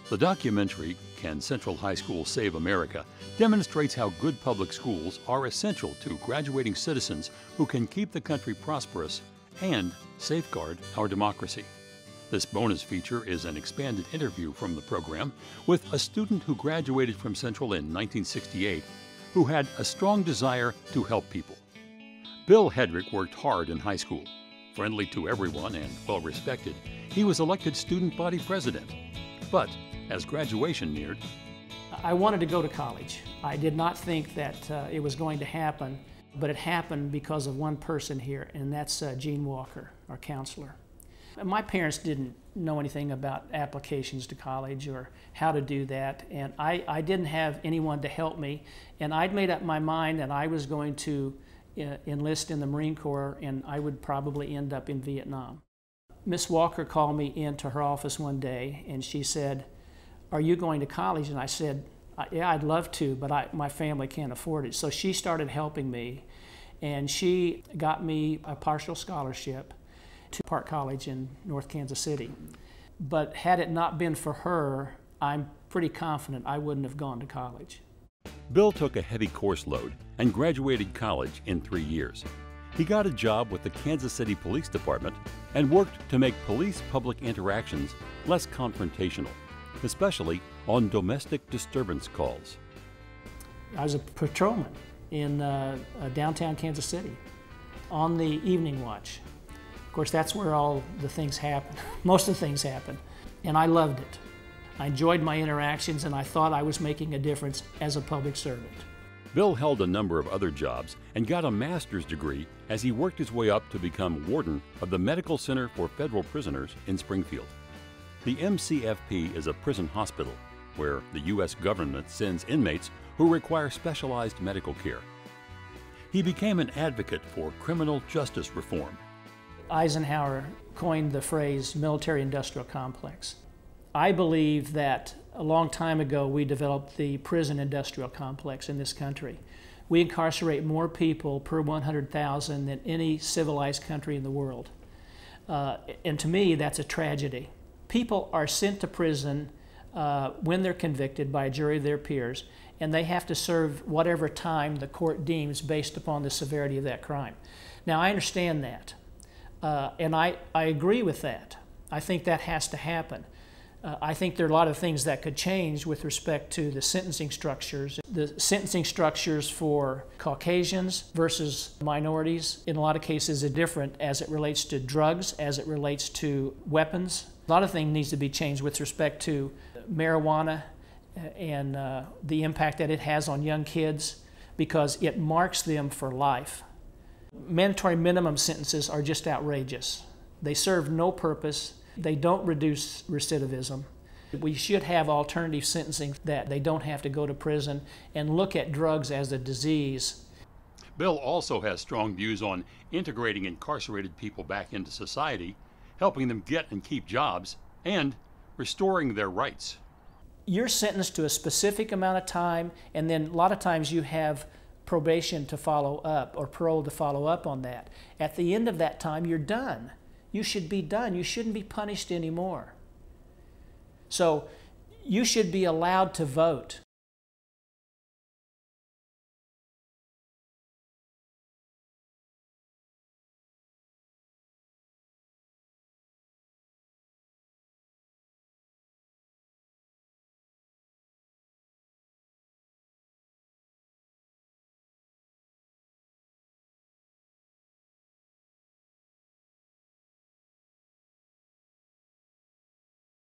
The documentary, Can Central High School Save America, demonstrates how good public schools are essential to graduating citizens who can keep the country prosperous and safeguard our democracy. This bonus feature is an expanded interview from the program with a student who graduated from Central in 1968 who had a strong desire to help people. Bill Hedrick worked hard in high school. Friendly to everyone and well respected, he was elected student body president. But as graduation neared, I wanted to go to college. I did not think that it was going to happen, but it happened because of one person here, and that's Gene Walker, our counselor. My parents didn't know anything about applications to college or how to do that, and I didn't have anyone to help me, and I'd made up my mind that I was going to enlist in the Marine Corps, and I would probably end up in Vietnam. Miss Walker called me into her office one day, and she said, "Are you going to college?" And I said, "Yeah, I'd love to, but my family can't afford it." So she started helping me, and she got me a partial scholarship to Park College in North Kansas City. But had it not been for her, I'm pretty confident I wouldn't have gone to college. Bill took a heavy course load and graduated college in 3 years. He got a job with the Kansas City Police Department and worked to make police public interactions less confrontational, especially on domestic disturbance calls. I was a patrolman in downtown Kansas City on the evening watch. Of course, that's where all the things happen. Most of the things happen, and I loved it. I enjoyed my interactions, and I thought I was making a difference as a public servant. Bill held a number of other jobs and got a master's degree as he worked his way up to become warden of the Medical Center for Federal Prisoners in Springfield. The MCFP is a prison hospital where the U.S. government sends inmates who require specialized medical care. He became an advocate for criminal justice reform. Eisenhower coined the phrase military-industrial complex. I believe that a long time ago we developed the prison-industrial complex in this country. We incarcerate more people per 100,000 than any civilized country in the world. And to me, that's a tragedy. People are sent to prison when they're convicted by a jury of their peers, and they have to serve whatever time the court deems based upon the severity of that crime. Now, I understand that, and I agree with that. I think that has to happen. I think there are a lot of things that could change with respect to the sentencing structures. The sentencing structures for Caucasians versus minorities, in a lot of cases, are different as it relates to drugs, as it relates to weapons. A lot of things needs to be changed with respect to marijuana and the impact that it has on young kids, because it marks them for life. Mandatory minimum sentences are just outrageous. They serve no purpose. They don't reduce recidivism. We should have alternative sentencing that they don't have to go to prison and look at drugs as a disease. Bill also has strong views on integrating incarcerated people back into society, helping them get and keep jobs, and restoring their rights. You're sentenced to a specific amount of time, and then a lot of times you have probation to follow up or parole to follow up on that. At the end of that time, you're done. You should be done. You shouldn't be punished anymore. So you should be allowed to vote.